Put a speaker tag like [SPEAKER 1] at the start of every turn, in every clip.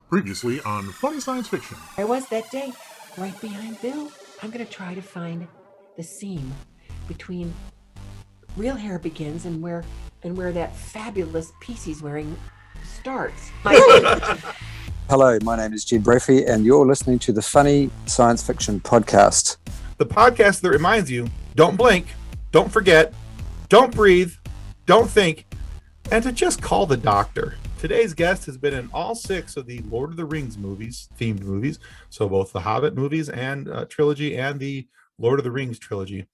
[SPEAKER 1] Previously on Funny Science Fiction.
[SPEAKER 2] There was that day right behind Bill. I'm going to try to find the seam between Real Hair Begins and where that fabulous piece he's wearing starts.
[SPEAKER 3] Hello, my name is Jed Brophy, and you're listening to the Funny Science Fiction Podcast.
[SPEAKER 4] The podcast that reminds you, don't blink, don't forget, don't breathe, don't think, and to just call the doctor. Today's guest has been in all 6 of the Lord of the Rings themed movies, so both the Hobbit movies and trilogy and the Lord of the Rings trilogy.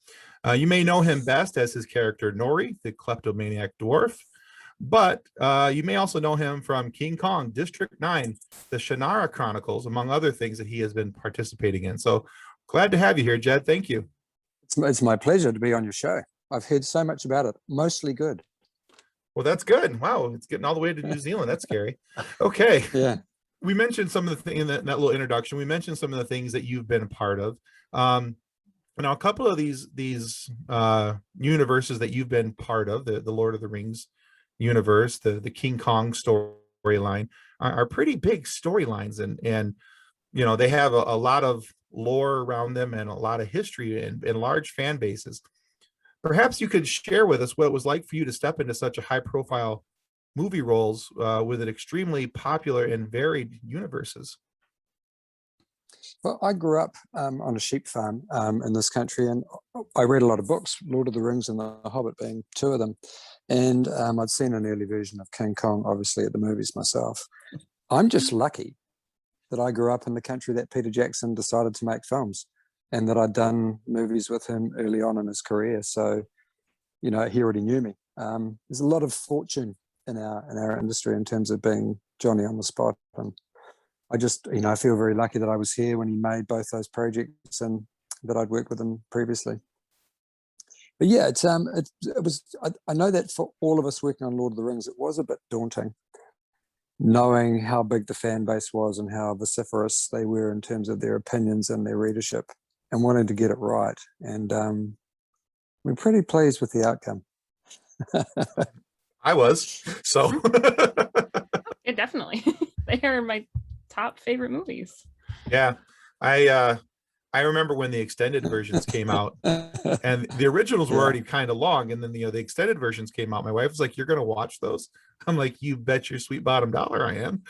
[SPEAKER 4] You may know him best as his character Nori, the kleptomaniac dwarf, but you may also know him from King Kong, District 9, the Shannara Chronicles, among other things that he has been participating in. So glad to have you here, Jed. Thank you.
[SPEAKER 3] It's my pleasure to be on your show. I've heard so much about it, mostly good.
[SPEAKER 4] Well, that's good. Wow, it's getting all the way to New Zealand. That's scary. Okay.
[SPEAKER 3] Yeah.
[SPEAKER 4] We mentioned some of the things in that little introduction. We mentioned some of the things that you've been a part of. Now, a couple of these universes that you've been part of, the Lord of the Rings universe, the King Kong storyline, are pretty big storylines, and you know they have a lot of lore around them and a lot of history and large fan bases. Perhaps you could share with us what it was like for you to step into such a high-profile movie roles with an extremely popular and varied universes.
[SPEAKER 3] Well, I grew up on a sheep farm in this country, and I read a lot of books, Lord of the Rings and The Hobbit being 2 of them. And I'd seen an early version of King Kong, obviously, at the movies myself. I'm just lucky that I grew up in the country that Peter Jackson decided to make films, and that I'd done movies with him early on in his career. So, you know, he already knew me. There's a lot of fortune in our industry in terms of being Johnny on the spot. And I just, you know, I feel very lucky that I was here when he made both those projects and that I'd worked with him previously. But yeah, it was. I know that for all of us working on Lord of the Rings, it was a bit daunting, knowing how big the fan base was and how vociferous they were in terms of their opinions and their readership, and wanting to get it right. And we're pretty pleased with the outcome.
[SPEAKER 4] I was, so.
[SPEAKER 5] Yeah, definitely. They are my top favorite movies.
[SPEAKER 4] Yeah, I remember when the extended versions came out, and the originals were already kind of long, and then the extended versions came out. My wife was like, "You're going to watch those?" I'm like, "You bet your sweet bottom dollar I am."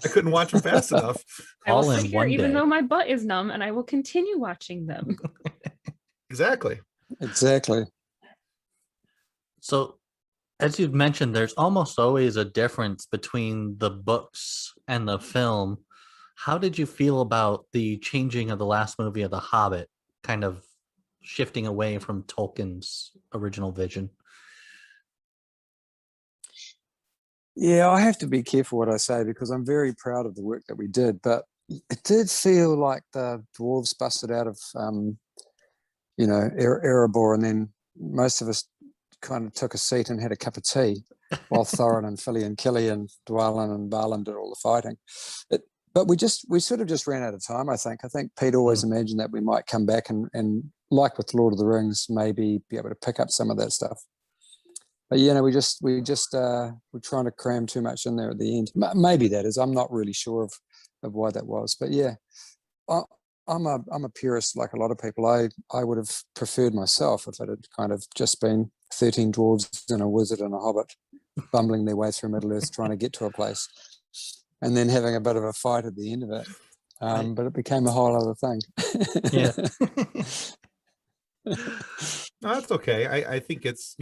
[SPEAKER 4] I couldn't watch them fast enough.
[SPEAKER 5] I will sit here even though my butt is numb, and I will continue watching them.
[SPEAKER 4] Exactly.
[SPEAKER 6] So, as you've mentioned, there's almost always a difference between the books and the film. How did you feel about the changing of the last movie of The Hobbit, kind of shifting away from Tolkien's original vision?
[SPEAKER 3] Yeah, I have to be careful what I say because I'm very proud of the work that we did, but it did feel like the dwarves busted out of, Erebor, and then most of us kind of took a seat and had a cup of tea while Thorin and Philly and Killy and Dwalin and Balin did all the fighting. But we sort of just ran out of time, I think. I think Pete always imagined that we might come back and like with Lord of the Rings, maybe be able to pick up some of that stuff. But we're trying to cram too much in there at the end. Maybe that is. I'm not really sure of why that was. But yeah, I'm a purist like a lot of people. I would have preferred myself if it had kind of just been 13 dwarves and a wizard and a hobbit bumbling their way through Middle Earth trying to get to a place, and then having a bit of a fight at the end of it. But it became a whole other thing.
[SPEAKER 6] Yeah.
[SPEAKER 4] No, that's okay. I think it's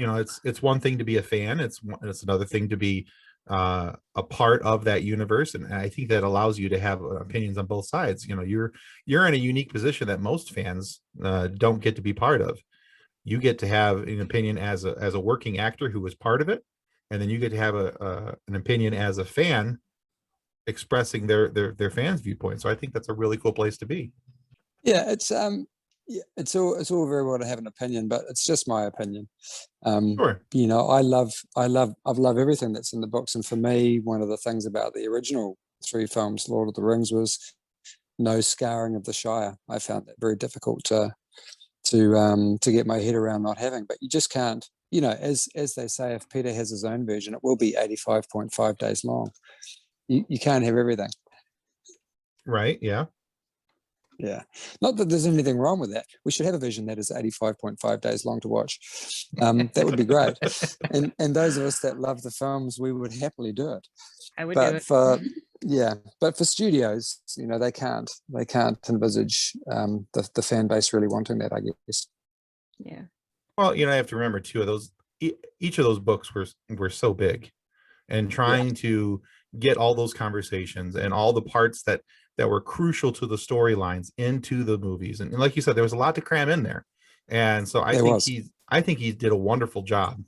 [SPEAKER 4] one thing to be a fan. It's another thing to be a part of that universe, and I think that allows you to have opinions on both sides. You know, you're in a unique position that most fans don't get to be part of. You get to have an opinion as a working actor who was part of it, and then you get to have an opinion as a fan expressing their fans' viewpoint. So I think that's a really cool place to be.
[SPEAKER 3] Yeah, it's all very well to have an opinion, but it's just my opinion.
[SPEAKER 4] Sure.
[SPEAKER 3] You know, I've loved everything that's in the books, and for me, one of the things about the original 3 films, Lord of the Rings, was no scarring of the Shire. I found that very difficult to get my head around not having, but you just can't. You know, as they say, if Peter has his own version, it will be 85.5 days long. you can't have everything.
[SPEAKER 4] Right? Yeah.
[SPEAKER 3] Yeah. Not that there's anything wrong with that. We should have a version that is 85.5 days long to watch. That would be great. And those of us that love the films, we would happily do it.
[SPEAKER 5] I would do
[SPEAKER 3] But
[SPEAKER 5] it.
[SPEAKER 3] for studios, they can't envisage the fan base really wanting that, I guess.
[SPEAKER 5] Yeah.
[SPEAKER 4] Well, I have to remember too, each of those books were so big, and trying to get all those conversations and all the parts that were crucial to the storylines into the movies. And like you said, there was a lot to cram in there. And so I think he did a wonderful job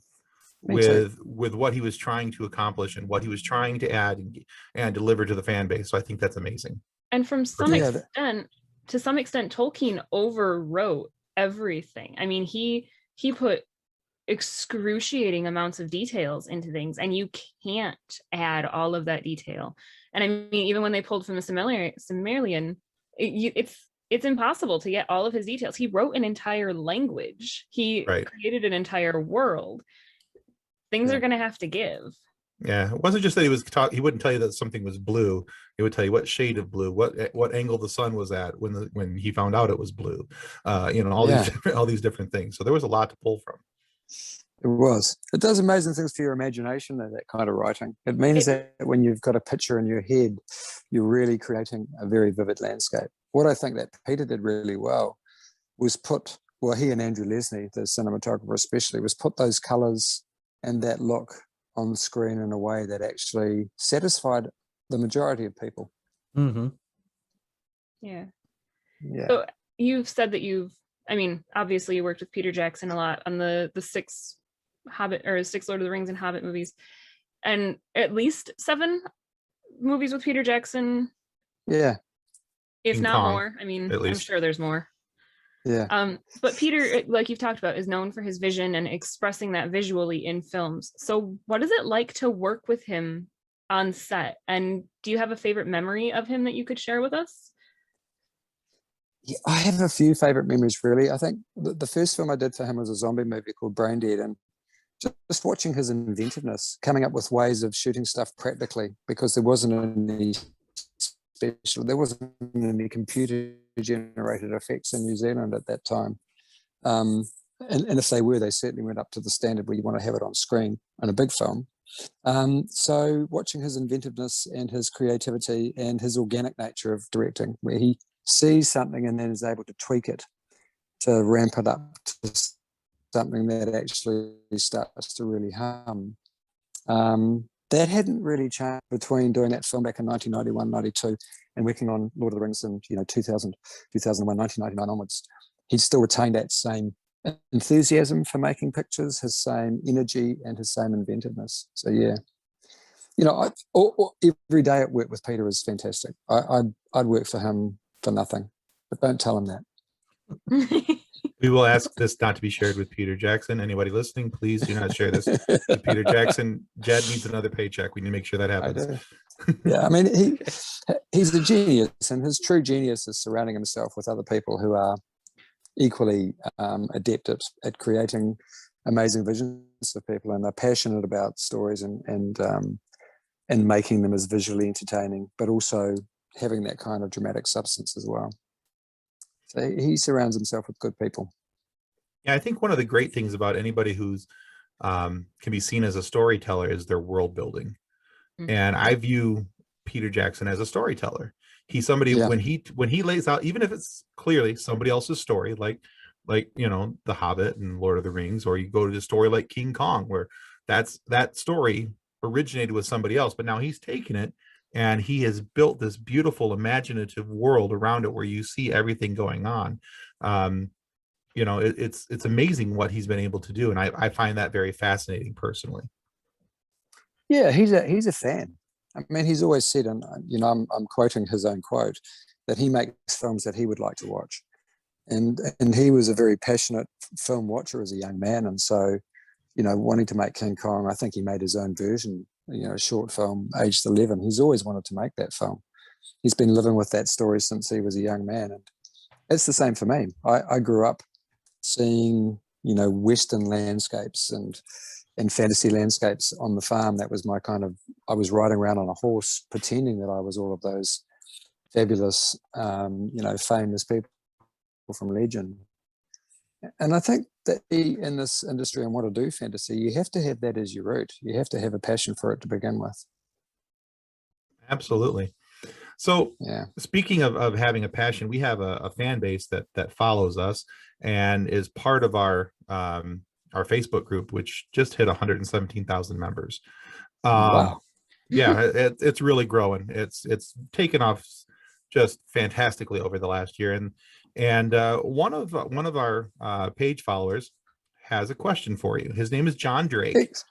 [SPEAKER 4] with what he was trying to accomplish and what he was trying to add and deliver to the fan base. So I think that's amazing.
[SPEAKER 5] And from some extent, Tolkien overwrote everything. I mean, he put excruciating amounts of details into things, and you can't add all of that detail. And I mean, even when they pulled from the Silmarillion, it's impossible to get all of his details. He wrote an entire language. He created an entire world. Things are going to have to give.
[SPEAKER 4] Yeah, it wasn't just that he wouldn't tell you that something was blue. He would tell you what shade of blue, what angle the sun was at when he found out it was blue. All these different things. So there was a lot to pull from.
[SPEAKER 3] It was. It does amazing things for your imagination, that kind of writing. It means that when you've got a picture in your head, you're really creating a very vivid landscape. What I think that Peter did really well was he and Andrew Lesnie, the cinematographer especially, was put those colours and that look on the screen in a way that actually satisfied the majority of people.
[SPEAKER 6] Mm-hmm.
[SPEAKER 5] Yeah.
[SPEAKER 3] Yeah.
[SPEAKER 5] So you've said that obviously you worked with Peter Jackson a lot on the 6 Hobbit or 6 Lord of the Rings and Hobbit movies, and at least 7 movies with Peter Jackson.
[SPEAKER 3] Yeah.
[SPEAKER 5] If
[SPEAKER 4] King
[SPEAKER 5] not
[SPEAKER 4] Kong,
[SPEAKER 5] more. I mean,
[SPEAKER 4] at least.
[SPEAKER 5] I'm sure there's more.
[SPEAKER 3] Yeah.
[SPEAKER 5] But Peter, like you've talked about, is known for his vision and expressing that visually in films. So what is it like to work with him on set? And do you have a favorite memory of him that you could share with us?
[SPEAKER 3] Yeah, I have a few favorite memories, really. I think the first film I did for him was a zombie movie called Brain Dead, and just watching his inventiveness, coming up with ways of shooting stuff practically, because there wasn't any computer generated effects in New Zealand at that time. And if they were, they certainly went up to the standard where you want to have it on screen in a big film. So watching his inventiveness and his creativity and his organic nature of directing, where he sees something and then is able to tweak it to ramp it up to something that actually starts to really hum. That hadn't really changed between doing that film back in 1991, 92 and working on Lord of the Rings in 2000, 2001, 1999 onwards. He'd still retained that same enthusiasm for making pictures, his same energy and his same inventiveness. So yeah, every day at work with Peter is fantastic. I'd work for him for nothing, but don't tell him that.
[SPEAKER 4] We will ask this not to be shared with Peter Jackson. Anybody listening, please do not share this with Peter Jackson. Jed needs another paycheck. We need to make sure that happens.
[SPEAKER 3] Yeah, I mean, he's a genius, and his true genius is surrounding himself with other people who are equally adept at creating amazing visions for people, and are passionate about stories and making them as visually entertaining, but also having that kind of dramatic substance as well. So he surrounds himself with good people.
[SPEAKER 4] Yeah, I think one of the great things about anybody who's can be seen as a storyteller is their world building. Mm-hmm. And I view Peter Jackson as a storyteller. He's somebody when he lays out, even if it's clearly somebody else's story, like The Hobbit and Lord of the Rings, or you go to a story like King Kong, where that story originated with somebody else, but now he's taken it and he has built this beautiful imaginative world around it where you see everything going on. It's amazing what he's been able to do, and I find that very fascinating personally.
[SPEAKER 3] Yeah, he's a fan. I mean, he's always said, and I'm quoting his own quote, that he makes films that he would like to watch, and he was a very passionate film watcher as a young man, and so wanting to make King Kong, I think he made his own version, a short film, aged 11. He's always wanted to make that film. He's been living with that story since he was a young man, and it's the same for me. I grew up seeing Western landscapes and in fantasy landscapes on the farm. That was my kind of, I was riding around on a horse pretending that I was all of those fabulous, famous people from legend. And I think that in this industry and want to do fantasy, you have to have that as your root. You have to have a passion for it to begin with.
[SPEAKER 4] Absolutely. So
[SPEAKER 3] yeah.
[SPEAKER 4] Speaking of having a passion, we have a fan base that follows us and is part of our Facebook group, which just hit 117,000 members.
[SPEAKER 3] Wow.
[SPEAKER 4] Yeah, it's really growing. It's taken off just fantastically over the last year. And one of our page followers has a question for you. His name is John Drake.
[SPEAKER 3] Thanks.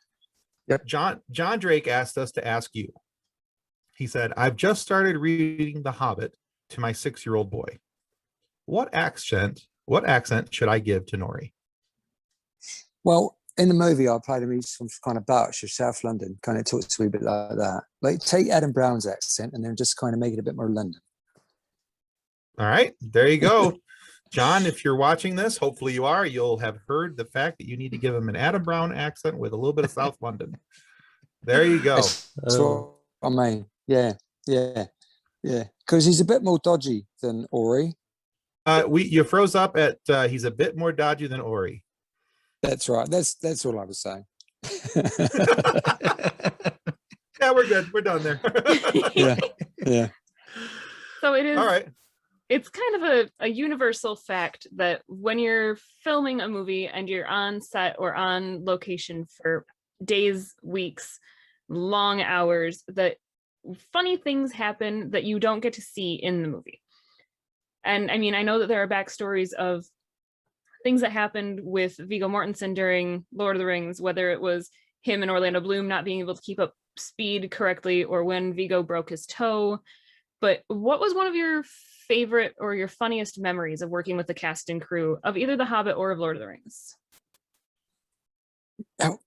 [SPEAKER 3] Yep.
[SPEAKER 4] John Drake asked us to ask you. He said, "I've just started reading The Hobbit to my 6-year-old boy. What accent should I give to Nori?"
[SPEAKER 3] Well, in the movie, I played him. He's from kind of Berkshire, South London, kind of talks to me a bit like that. Like, take Adam Brown's accent and then just kind of make it a bit more London.
[SPEAKER 4] All right, there you go. John, if you're watching this, hopefully you are, you'll have heard the fact that you need to give him an Adam Brown accent with a little bit of South London. There you go.
[SPEAKER 3] That's what I mean. Yeah. Because he's a bit more dodgy than Ori.
[SPEAKER 4] You froze up at he's a bit more dodgy than Ori.
[SPEAKER 3] That's right. That's all I was saying.
[SPEAKER 4] Yeah, we're good. We're done there.
[SPEAKER 3] Yeah.
[SPEAKER 5] So it is.
[SPEAKER 4] All right.
[SPEAKER 5] It's kind of a universal fact that when you're filming a movie and you're on set or on location for days, weeks, long hours, that funny things happen that you don't get to see in the movie. And I mean, I know that there are backstories of things that happened with Viggo Mortensen during Lord of the Rings, whether it was him and Orlando Bloom not being able to keep up speed correctly or when Viggo broke his toe. But what was one of your favorite or your funniest memories of working with the cast and crew of either The Hobbit or of Lord of the Rings?
[SPEAKER 3] Oh,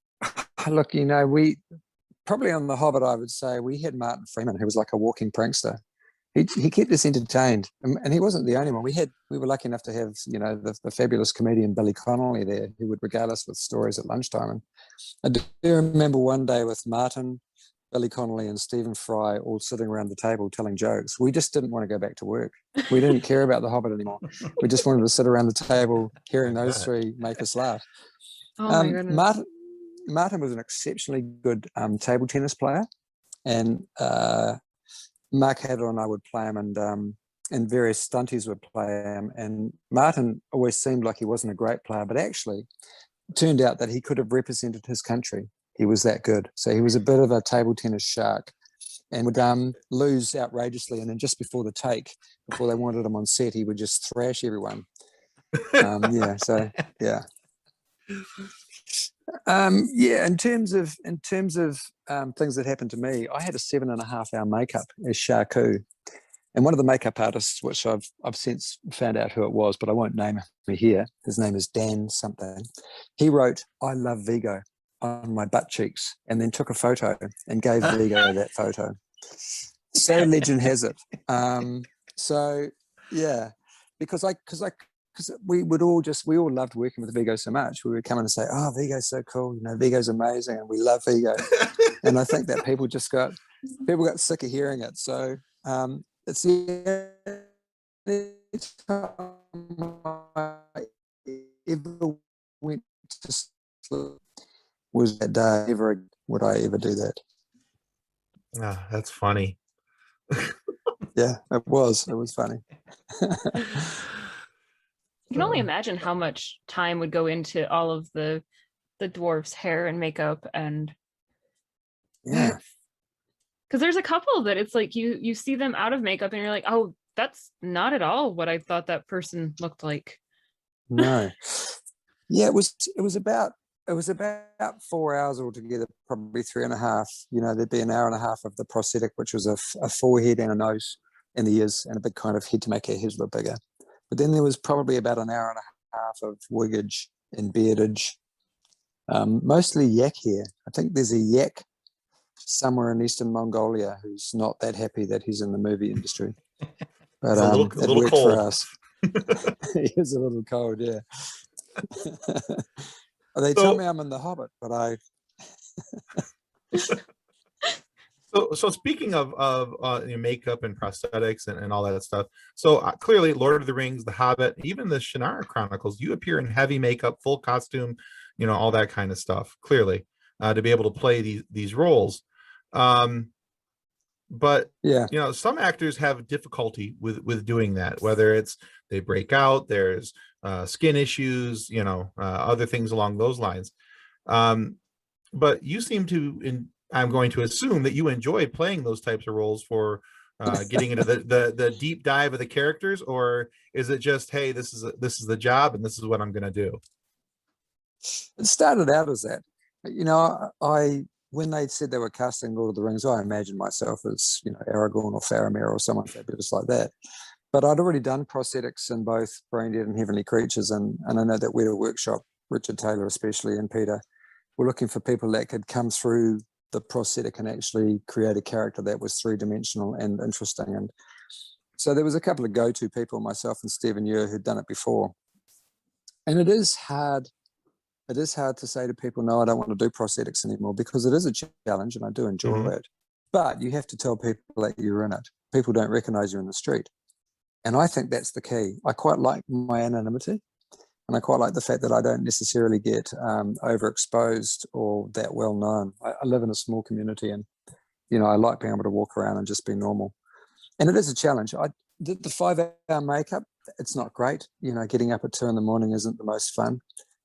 [SPEAKER 3] look, we probably on The Hobbit, I would say we had Martin Freeman, who was like a walking prankster. He kept us entertained, and he wasn't the only one. We were lucky enough to have the fabulous comedian Billy Connolly there, who would regale us with stories at lunchtime. And I do remember one day with Martin, Billy Connolly, and Stephen Fry all sitting around the table telling jokes. We just didn't want to go back to work. We didn't care about The Hobbit anymore. We just wanted to sit around the table hearing those three make us laugh.
[SPEAKER 5] Oh my goodness.
[SPEAKER 3] Martin was an exceptionally good table tennis player, and Mark Hadler and I would play him, and various stunties would play him. And Martin always seemed like he wasn't a great player, but actually it turned out that he could have represented his country. He was that good. So he was a bit of a table tennis shark and would lose outrageously. And then just before the take, before they wanted him on set, he would just thrash everyone. In terms of things that happened to me, I had a 7.5-hour makeup as Shaku, and one of the makeup artists, which I've since found out who it was, but I won't name him here. His name is Dan something. He wrote "I love Viggo" on my butt cheeks, and then took a photo and gave Viggo that photo. So legend has it. Because we all loved working with Viggo so much. We would come in and say, "Oh, Viggo's so cool. Viggo's amazing, and we love Viggo." And I think that people got sick of hearing it. So it's the only time I ever went to sleep was that day. Never would I ever do that.
[SPEAKER 4] Ah, that's funny.
[SPEAKER 3] Yeah, it was. It was funny.
[SPEAKER 5] You can only imagine how much time would go into all of the dwarf's hair and makeup, and
[SPEAKER 3] yeah,
[SPEAKER 5] because there's a couple that it's like you see them out of makeup and you're like, oh, that's not at all what I thought that person looked like.
[SPEAKER 3] No. Yeah, it was about 4 hours altogether, probably 3.5. There'd be an hour and a half of the prosthetic, which was a forehead and a nose and the ears and a big kind of head to make our heads look bigger. But then there was probably about an hour and a half of wiggage and beardage, mostly yak hair. I think there's a yak somewhere in Eastern Mongolia who's not that happy that he's in the movie industry. But
[SPEAKER 4] a little
[SPEAKER 3] worked
[SPEAKER 4] cold
[SPEAKER 3] for us. He is a little cold, yeah. They tell me I'm in The Hobbit, but I
[SPEAKER 4] So speaking of makeup and prosthetics and all that stuff, so clearly Lord of the Rings, The Hobbit, even the Shannara Chronicles, you appear in heavy makeup, full costume, all that kind of stuff. Clearly, to be able to play these roles, but
[SPEAKER 3] Yeah.
[SPEAKER 4] some actors have difficulty with doing that. Whether it's they break out, there's skin issues, other things along those lines. But you seem to, I'm going to assume that you enjoy playing those types of roles for getting into the deep dive of the characters, or is it just, hey, this is the job and this is what I'm going to do?
[SPEAKER 3] It started out as that. I when they said they were casting Lord of the Rings, I imagined myself as Aragorn or Faramir or someone fabulous like that. But I'd already done prosthetics in both Brain Dead and Heavenly Creatures, and I know that Weta Workshop, Richard Taylor especially, and Peter, were looking for people that could come through the prosthetic and actually create a character that was three-dimensional and interesting. And so there was a couple of go-to people, myself and Stephen Ure, who'd done it before. And it is hard to say to people, no, I don't want to do prosthetics anymore, because it is a challenge and I do enjoy it. But you have to tell people that you're in it. People don't recognize you in the street. And I think that's the key. I quite like my anonymity. And I quite like the fact that I don't necessarily get overexposed or that well known. I live in a small community, and I like being able to walk around and just be normal. And it is a challenge. I did the 5-hour makeup. It's not great. Getting up at 2 a.m. isn't the most fun.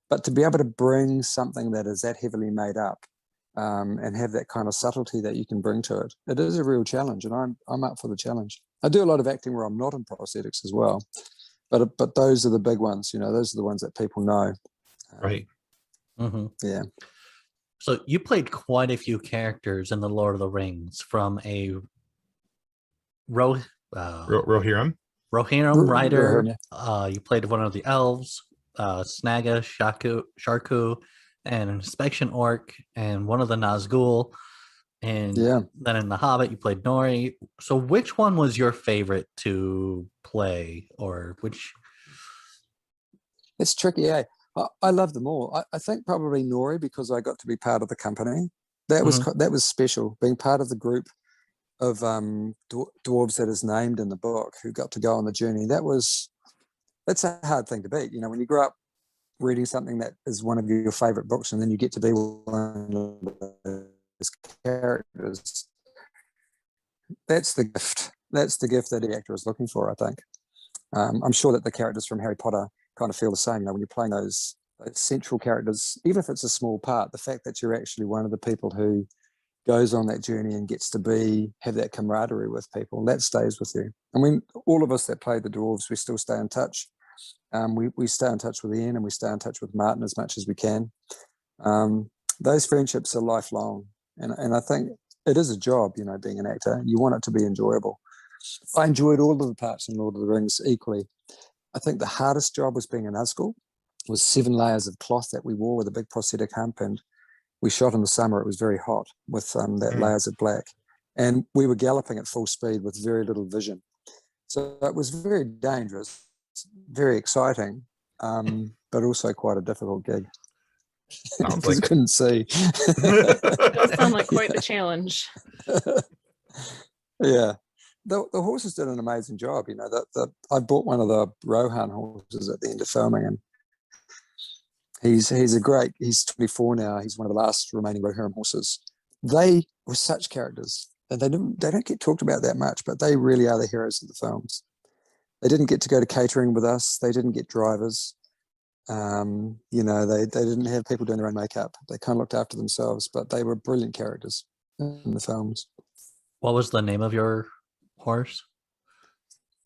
[SPEAKER 3] But to be able to bring something that is that heavily made up and have that kind of subtlety that you can bring to it, it is a real challenge. And I'm up for the challenge. I do a lot of acting where I'm not in prosthetics as well. But those are the big ones, those are the ones that people know.
[SPEAKER 4] Right.
[SPEAKER 3] Yeah.
[SPEAKER 6] So you played quite a few characters in the Lord of the Rings, from a
[SPEAKER 4] Rohirrim
[SPEAKER 6] writer.
[SPEAKER 3] Rohirrim.
[SPEAKER 6] You played one of the elves, Snaga, Sharku, and an inspection orc, and one of the Nazgul. And then in The Hobbit, you played Nori. So which one was your favorite to play, or which?
[SPEAKER 3] It's tricky, eh? I love them all. I think probably Nori, because I got to be part of the company. That was special, being part of the group of dwarves that is named in the book, who got to go on the journey. That's a hard thing to beat. When you grow up reading something that is one of your favorite books, and then you get to be one of those characters. That's the gift. That's the gift that the actor is looking for, I think. I'm sure that the characters from Harry Potter kind of feel the same. When you're playing those central characters, even if it's a small part, the fact that you're actually one of the people who goes on that journey and gets to have that camaraderie with people, that stays with you. I mean, all of us that play the dwarves, we still stay in touch. We stay in touch with Ian, and we stay in touch with Martin as much as we can. Those friendships are lifelong. And I think it is a job, being an actor. You want it to be enjoyable. I enjoyed all of the parts in Lord of the Rings equally. I think the hardest job was being a Nazgul. It was 7 layers of cloth that we wore with a big prosthetic hump, and we shot in the summer. It was very hot with that layers of black. And we were galloping at full speed with very little vision. So it was very dangerous, very exciting, but also quite a difficult gig.
[SPEAKER 4] Sounds like
[SPEAKER 3] I couldn't see.
[SPEAKER 5] It does sound like quite the challenge.
[SPEAKER 3] Yeah. The horses did an amazing job. I bought one of the Rohan horses at the end of filming, and he's 24 now. He's one of the last remaining Rohirrim horses. They were such characters, and they don't get talked about that much, but they really are the heroes of the films. They didn't get to go to catering with us. They didn't get drivers. They didn't have people doing their own makeup. They kind of looked after themselves, but they were brilliant characters in the films.
[SPEAKER 6] What was the name of your horse?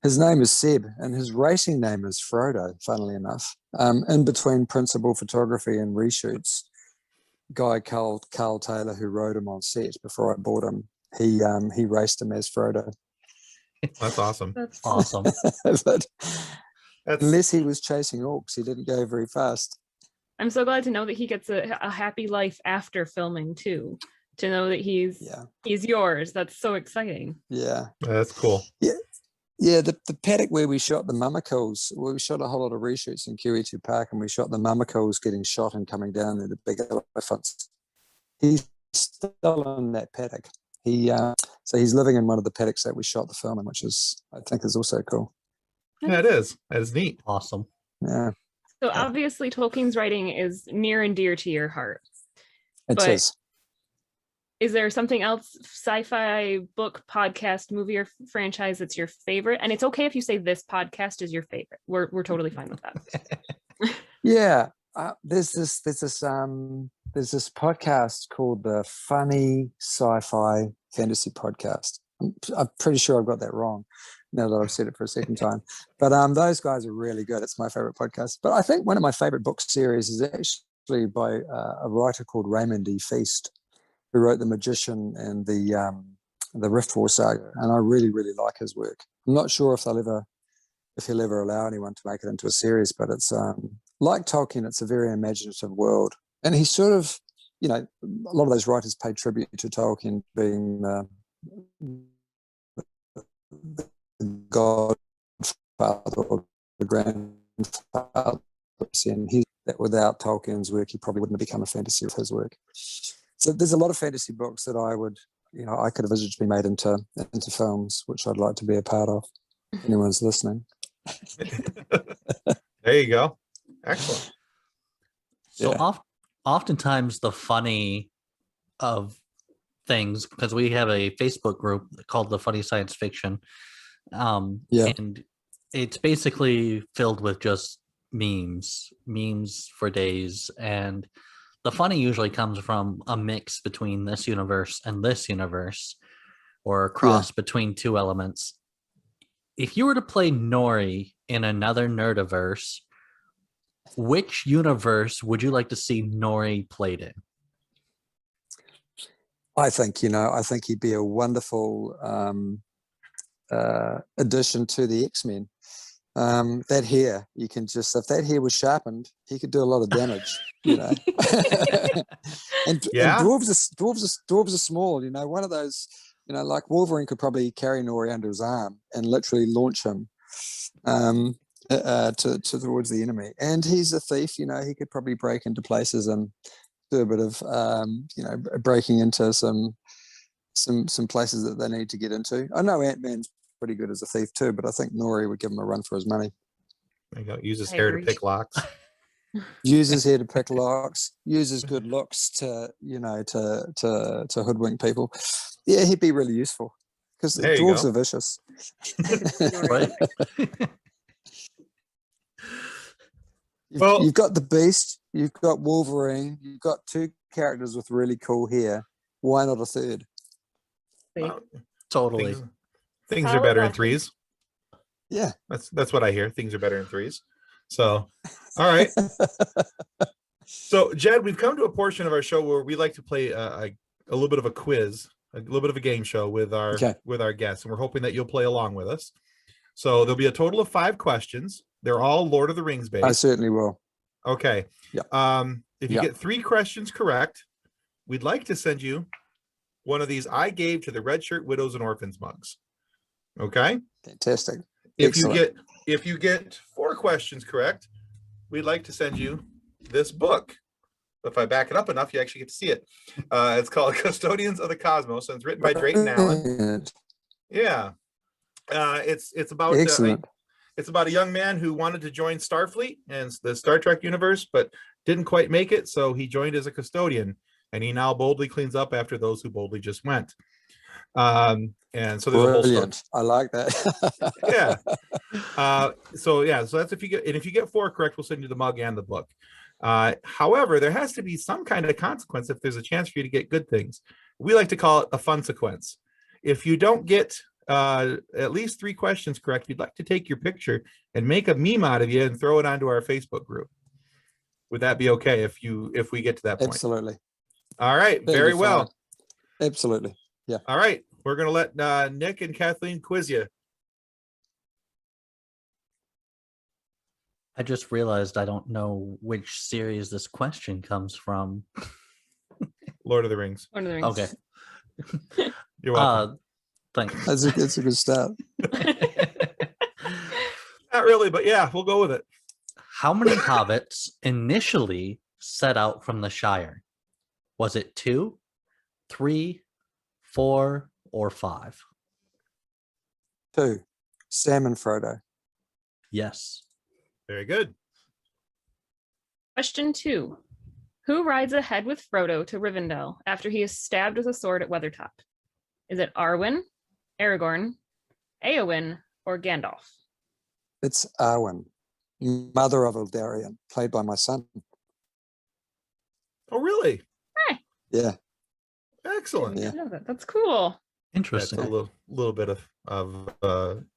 [SPEAKER 3] His name is Seb, and his racing name is Frodo, funnily enough. In between principal photography and reshoots, guy Carl Taylor, who rode him on set before I bought him, he raced him as Frodo.
[SPEAKER 4] That's awesome.
[SPEAKER 5] That's
[SPEAKER 6] Awesome.
[SPEAKER 3] But unless he was chasing orcs, he didn't go very fast.
[SPEAKER 5] I'm so glad to know that he gets a happy life after filming too. To know that he's yours. That's so exciting.
[SPEAKER 3] Yeah.
[SPEAKER 4] That's cool.
[SPEAKER 3] Yeah. Yeah, the paddock where we shot the Mummakills, we shot a whole lot of reshoots in QE2 Park, and we shot the Mummakills getting shot and coming down, and the big elephants. He still in that paddock. So he's living in one of the paddocks that we shot the film in, which I think is also cool.
[SPEAKER 4] Yeah, it is. That is neat.
[SPEAKER 6] Awesome.
[SPEAKER 3] Yeah,
[SPEAKER 5] So obviously Tolkien's writing is near and dear to your heart.
[SPEAKER 3] it
[SPEAKER 5] But
[SPEAKER 3] is.
[SPEAKER 5] Is there something else, sci-fi, book, podcast, movie, or franchise that's your favorite? And it's okay if you say this podcast is your favorite. We're totally fine with that.
[SPEAKER 3] Yeah, there's this podcast called the Funny Sci-Fi Fantasy Podcast. I'm pretty sure I've got that wrong now that I've said it for a second time. But those guys are really good. It's my favorite podcast. But I think one of my favorite book series is actually by a writer called Raymond E. Feast, who wrote The Magician and the Riftwar saga, and I really, really like his work. I'm not sure if he'll ever allow anyone to make it into a series, but it's like Tolkien, it's a very imaginative world. And he sort of, a lot of those writers pay tribute to Tolkien being the godfather or the grandfather. And that without Tolkien's work, he probably wouldn't have become a fantasy with his work. So there's a lot of fantasy books that I could envisage being made into films, which I'd like to be a part of. If anyone's listening.
[SPEAKER 4] There you go. Excellent.
[SPEAKER 6] So
[SPEAKER 3] Yeah.
[SPEAKER 6] oftentimes the funny of things, because we have a Facebook group called the Funny Science Fiction, and it's basically filled with just memes for days, and the funny usually comes from a mix between this universe and this universe, or a cross between two elements. If you were to play Nori in another nerdiverse, which universe would you like to see Nori played in?
[SPEAKER 3] I think he'd be a wonderful addition to the X-Men. That hair, if that hair was sharpened, he could do a lot of damage, and dwarves are small, one of those, like Wolverine could probably carry Nori under his arm and literally launch him towards the enemy. And he's a thief, he could probably break into places and do a bit of breaking into some places that they need to get into. I know Ant-Man's pretty good as a thief too, but I think Nori would give him a run for his money.
[SPEAKER 4] There you go. Use his hair to pick locks.
[SPEAKER 3] Use his hair to pick locks. Use his good looks to hoodwink people. Yeah, he'd be really useful because the dwarves are vicious.
[SPEAKER 6] Right.
[SPEAKER 3] You've got the Beast, you've got Wolverine, you've got two characters with really cool hair. Why not a third?
[SPEAKER 6] Totally.
[SPEAKER 4] Things are better in threes.
[SPEAKER 3] Yeah.
[SPEAKER 4] That's what I hear. Things are better in threes. So, all right. So, Jed, we've come to a portion of our show where we like to play a little bit of a quiz, a little bit of a game show with our guests, and we're hoping that you'll play along with us. So there'll be a total of 5 questions. They're all Lord of the Rings based.
[SPEAKER 3] I certainly will.
[SPEAKER 4] Okay.
[SPEAKER 3] Yeah.
[SPEAKER 4] If you get 3 questions correct, we'd like to send you one of these I gave to the Red Shirt Widows and Orphans mugs. Okay.
[SPEAKER 3] Fantastic.
[SPEAKER 4] If you get 4 questions correct, we'd like to send you this book. If I back it up enough, you actually get to see it. It's called Custodians of the Cosmos, and it's written by Drayton Allen. Yeah. It's about it's about a young man who wanted to join Starfleet and the Star Trek universe, but didn't quite make it, so he joined as a custodian, and he now boldly cleans up after those who boldly just went. And so there's a whole story.
[SPEAKER 3] I like that.
[SPEAKER 4] So that's if you get 4 correct, we'll send you the mug and the book. However, there has to be some kind of consequence if there's a chance for you to get good things. We like to call it a fun sequence. If you don't get at least 3 questions correct, we'd like to take your picture and make a meme out of you and throw it onto our Facebook group. Would that be okay if we get to that point?
[SPEAKER 3] Absolutely.
[SPEAKER 4] All right. Very well.
[SPEAKER 3] Absolutely. Yeah.
[SPEAKER 4] All right. We're going to let Nick and Kathleen quiz you.
[SPEAKER 6] I just realized I don't know which series this question comes from.
[SPEAKER 4] Lord of the Rings.
[SPEAKER 5] Lord of the Rings.
[SPEAKER 6] Okay.
[SPEAKER 4] You're welcome.
[SPEAKER 6] Thanks.
[SPEAKER 3] That's a good start.
[SPEAKER 4] Not really, but yeah, we'll go with it.
[SPEAKER 6] How many hobbits initially set out from the Shire? Was it 2, 3, 4, or 5?
[SPEAKER 3] 2. Sam and Frodo.
[SPEAKER 6] Yes.
[SPEAKER 4] Very good.
[SPEAKER 5] Question 2. Who rides ahead with Frodo to Rivendell after he is stabbed with a sword at Weathertop? Is it Arwen, Aragorn, Eowyn, or Gandalf?
[SPEAKER 3] It's Arwen, mother of Eldarion, played by my son.
[SPEAKER 4] Oh, really?
[SPEAKER 3] Yeah.
[SPEAKER 4] Excellent.
[SPEAKER 3] Yeah.
[SPEAKER 5] I know that. That's cool.
[SPEAKER 4] That's
[SPEAKER 6] Interesting.
[SPEAKER 4] a little bit of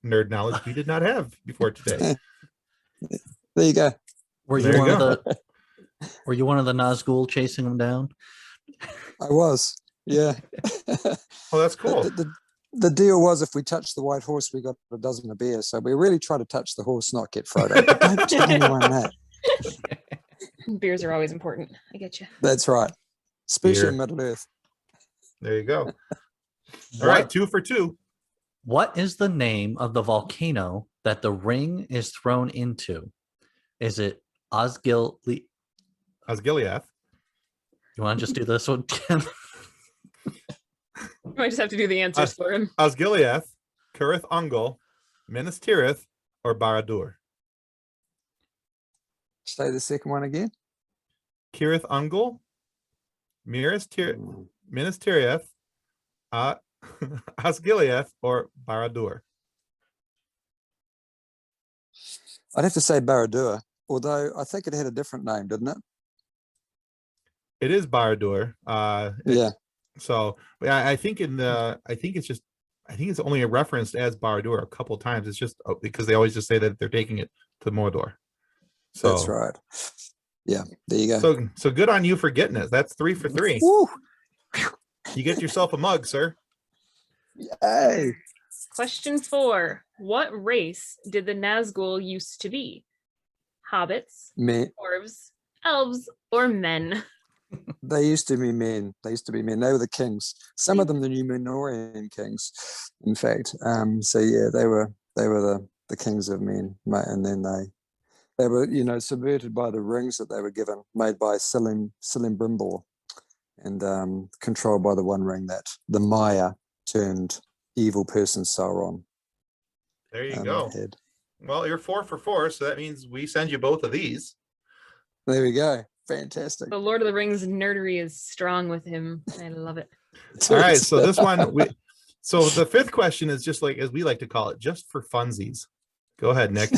[SPEAKER 4] nerd knowledge we did not have before today.
[SPEAKER 3] There you go.
[SPEAKER 6] Were
[SPEAKER 4] There
[SPEAKER 6] you
[SPEAKER 4] you
[SPEAKER 6] one of the Were you one of the Nazgul chasing him down?
[SPEAKER 3] I was. Yeah.
[SPEAKER 4] Oh, that's cool.
[SPEAKER 3] The deal was if we touched the white horse, we got a dozen of beer. So we really try to touch the horse, not get Frodo. But don't tell anyone that.
[SPEAKER 5] Beers are always important. I get you.
[SPEAKER 3] That's right. Especially
[SPEAKER 4] Beer.
[SPEAKER 3] in Middle Earth.
[SPEAKER 4] There you go. All right, 2 for 2.
[SPEAKER 6] What is the name of the volcano that the ring is thrown into? Is it Osgiliath?
[SPEAKER 4] Osgiliath.
[SPEAKER 6] You want to just do this one, Ken?
[SPEAKER 5] You might just have to do the answers for him.
[SPEAKER 4] Osgiliath, Cirith Ungol, Minas Tirith, or Barad-dûr?
[SPEAKER 3] Say the second one again.
[SPEAKER 4] Cirith Ungol, Minas Tirith, Osgiliath, or Barad-dûr?
[SPEAKER 3] I'd have to say Barad-dûr, although I think it had a different name, didn't it?
[SPEAKER 4] It is Barad-dûr.
[SPEAKER 3] Yeah.
[SPEAKER 4] So I think I think it's only referenced as Barad-dûr a couple times. It's just because they always just say that they're taking it to Mordor. So
[SPEAKER 3] That's right. Yeah, there you go.
[SPEAKER 4] So good on you for getting it. That's 3 for 3.
[SPEAKER 3] Woo!
[SPEAKER 4] You get yourself a mug, sir.
[SPEAKER 3] Yay!
[SPEAKER 5] Question 4. What race did the Nazgul used to be? Hobbits,
[SPEAKER 3] Me.
[SPEAKER 5] dwarves, elves, or men?
[SPEAKER 3] They used to be men. They were the kings. Some of them the Numenorean kings, in fact. So yeah, they were the kings of men, and then they were subverted by the rings that they were given, made by Celebrimbor, and controlled by the One Ring that the Maya turned evil person Sauron.
[SPEAKER 4] There you go.
[SPEAKER 3] Had.
[SPEAKER 4] Well, you're 4 for 4, so that means we send you both of these.
[SPEAKER 3] There we go. Fantastic.
[SPEAKER 5] The Lord of the Rings nerdery is strong with him. I love it.
[SPEAKER 4] All right, so this one, so the 5th question is just like, as we like to call it, just for funsies. Go ahead, Nick.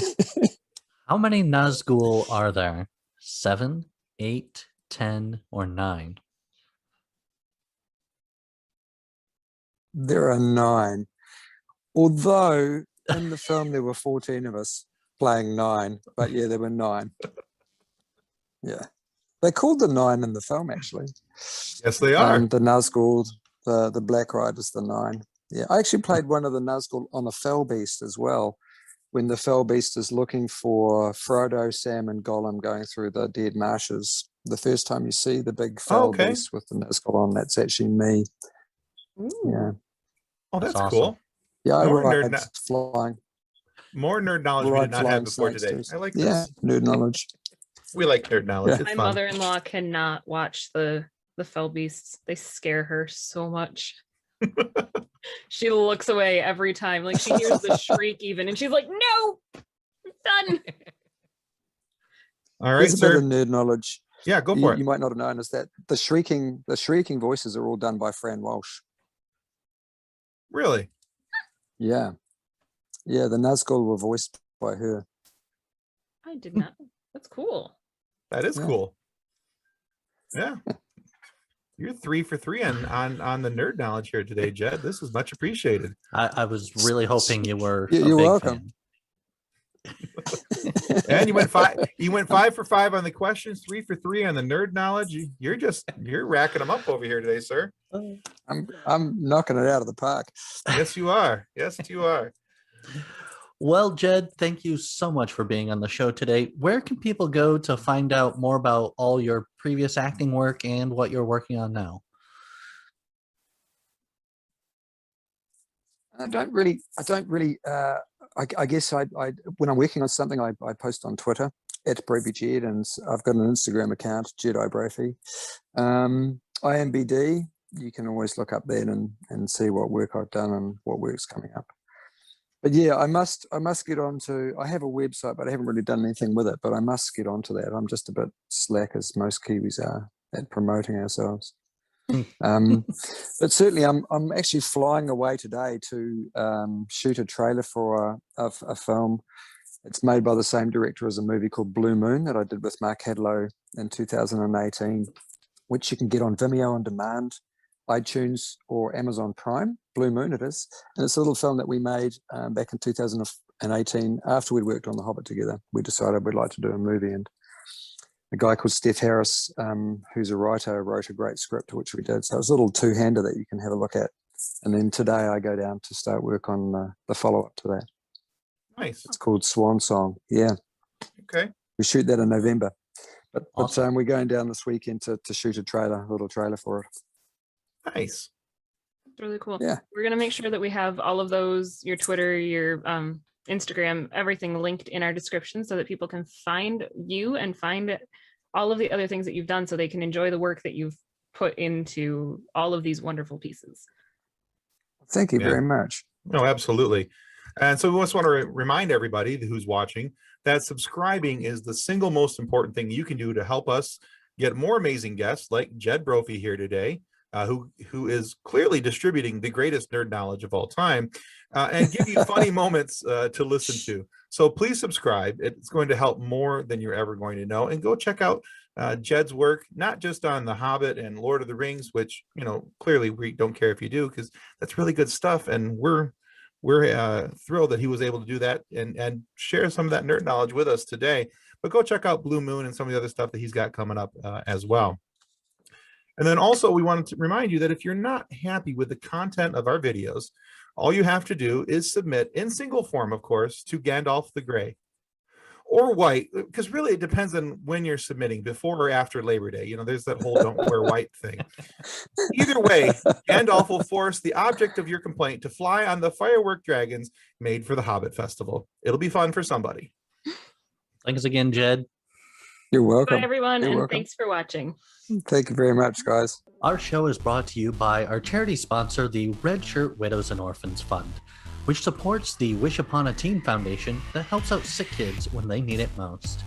[SPEAKER 6] How many Nazgul are there? 7, 8, 10, or 9?
[SPEAKER 3] There are 9. Although in the film there were 14 of us playing 9, but yeah, there were 9. Yeah. They called the 9 in the film, actually.
[SPEAKER 4] Yes, they are.
[SPEAKER 3] The Nazgul, the Black Riders, the 9. Yeah, I actually played one of the Nazgul on a Fell Beast as well, when the Fell Beast is looking for Frodo, Sam, and Gollum going through the dead marshes. The first time you see the big Fell Beast with the Nazgul on, that's actually me.
[SPEAKER 5] Ooh.
[SPEAKER 3] Yeah.
[SPEAKER 4] Oh, that's
[SPEAKER 6] awesome.
[SPEAKER 4] cool.
[SPEAKER 3] Yeah, I
[SPEAKER 4] More
[SPEAKER 3] ride
[SPEAKER 4] nerd
[SPEAKER 3] flying.
[SPEAKER 4] More nerd knowledge we did not have before
[SPEAKER 3] snakes
[SPEAKER 4] today.
[SPEAKER 3] too.
[SPEAKER 4] I like
[SPEAKER 3] Yeah,
[SPEAKER 4] this.
[SPEAKER 3] nerd knowledge.
[SPEAKER 4] We like nerd knowledge.
[SPEAKER 3] Yeah.
[SPEAKER 4] It's
[SPEAKER 5] My
[SPEAKER 4] fun.
[SPEAKER 5] mother-in-law cannot watch the fell beasts. They scare her so much. She looks away every time. Like she hears the shriek even, and she's like, "No, I'm done."
[SPEAKER 4] All right,
[SPEAKER 3] There's a bit
[SPEAKER 4] sir.
[SPEAKER 3] of nerd knowledge.
[SPEAKER 4] Yeah, go for
[SPEAKER 3] You
[SPEAKER 4] it.
[SPEAKER 3] might not have known is that the shrieking voices are all done by Fran Walsh.
[SPEAKER 4] Really?
[SPEAKER 3] Yeah. Yeah, the Nazgul were voiced by her.
[SPEAKER 5] I did not. That's cool.
[SPEAKER 4] That is
[SPEAKER 3] Yeah.
[SPEAKER 4] cool. Yeah. You're 3 for 3 on the nerd knowledge here today, Jed. This is much appreciated.
[SPEAKER 6] I was really hoping you were
[SPEAKER 3] You're
[SPEAKER 6] a big
[SPEAKER 3] welcome.
[SPEAKER 6] fan.
[SPEAKER 4] And you went 5 for 5 on the questions, 3 for 3 on the nerd knowledge. You're racking them up over here today, sir.
[SPEAKER 3] I'm knocking it out of the park.
[SPEAKER 4] Yes, you are. Yes, you are.
[SPEAKER 6] Well, Jed, thank you so much for being on the show today. Where can people go to find out more about all your previous acting work and what you're working on now?
[SPEAKER 3] I don't really. I guess I when I'm working on something, I post on Twitter at Brophy Jed, and I've got an Instagram account, Jed Brophy. IMDb, you can always look up then and see what work I've done and what work's coming up. But yeah, I must get on to, I have a website, but I haven't really done anything with it, but I must get onto that. I'm just a bit slack, as most Kiwis are, at promoting ourselves. But certainly I'm actually flying away today to shoot a trailer for a film. It's made by the same director as a movie called Blue Moon that I did with Mark Hadlow in 2018, which you can get on Vimeo on demand, iTunes or Amazon Prime. Blue Moon it is. And it's a little film that we made back in 2018 after we'd worked on The Hobbit together. We decided we'd like to do a movie, and a guy called Steph Harris, who's a writer, wrote a great script, which we did. So it's a little two-hander that you can have a look at. And then today I go down to start work on the follow-up to that.
[SPEAKER 4] Nice.
[SPEAKER 3] It's called Swan Song. Yeah.
[SPEAKER 4] Okay.
[SPEAKER 3] We shoot that in November. But
[SPEAKER 6] Awesome.
[SPEAKER 3] we're going down this weekend to shoot a little trailer for it.
[SPEAKER 4] Nice.
[SPEAKER 5] It's really cool.
[SPEAKER 3] Yeah.
[SPEAKER 5] We're gonna make sure that we have all of those, your Twitter, your Instagram, everything linked in our description so that people can find you and find all of the other things that you've done so they can enjoy the work that you've put into all of these wonderful pieces.
[SPEAKER 3] Thank you very much.
[SPEAKER 4] No, absolutely. And so we just want to remind everybody who's watching that subscribing is the single most important thing you can do to help us get more amazing guests like Jed Brophy here today, who is clearly distributing the greatest nerd knowledge of all time, and give you funny moments to listen to. So please subscribe. It's going to help more than you're ever going to know. And go check out Jed's work, not just on The Hobbit and Lord of the Rings, which, you know, clearly we don't care if you do, because that's really good stuff. And we're thrilled that he was able to do that and share some of that nerd knowledge with us today. But go check out Blue Moon and some of the other stuff that he's got coming up as well. And then also we wanted to remind you that if you're not happy with the content of our videos, all you have to do is submit in single form, of course, to Gandalf the Grey or white, because really it depends on when you're submitting, before or after Labor Day. You know, there's that whole don't wear white thing. Either way, Gandalf will force the object of your complaint to fly on the firework dragons made for the Hobbit Festival. It'll be fun for somebody.
[SPEAKER 6] Thanks again, Jed.
[SPEAKER 3] You're welcome.
[SPEAKER 5] Bye, everyone,
[SPEAKER 3] You're
[SPEAKER 5] and
[SPEAKER 3] welcome.
[SPEAKER 5] thanks for watching.
[SPEAKER 3] Thank you very much, guys.
[SPEAKER 6] Our show is brought to you by our charity sponsor, the Red Shirt Widows and Orphans Fund, which supports the Wish Upon a Teen Foundation that helps out sick kids when they need it most.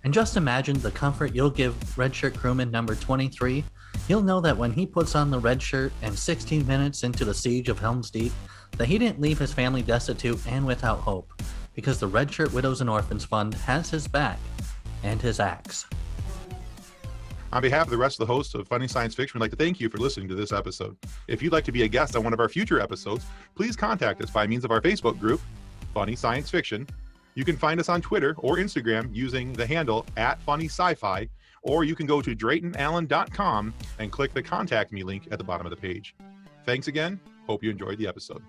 [SPEAKER 6] And just imagine the comfort you'll give Red Shirt crewman number 23. He'll know that when he puts on the red shirt and 16 minutes into the siege of Helm's Deep, that he didn't leave his family destitute and without hope, because the Red Shirt Widows and Orphans Fund has his back and his axe.
[SPEAKER 7] On behalf of the rest of the hosts of Funny Science Fiction, we'd like to thank you for listening to this episode. If you'd like to be a guest on one of our future episodes, please contact us by means of our Facebook group, Funny Science Fiction. You can find us on Twitter or Instagram using the handle @FunnySciFi, or you can go to DraytonAllen.com and click the Contact Me link at the bottom of the page. Thanks again. Hope you enjoyed the episode.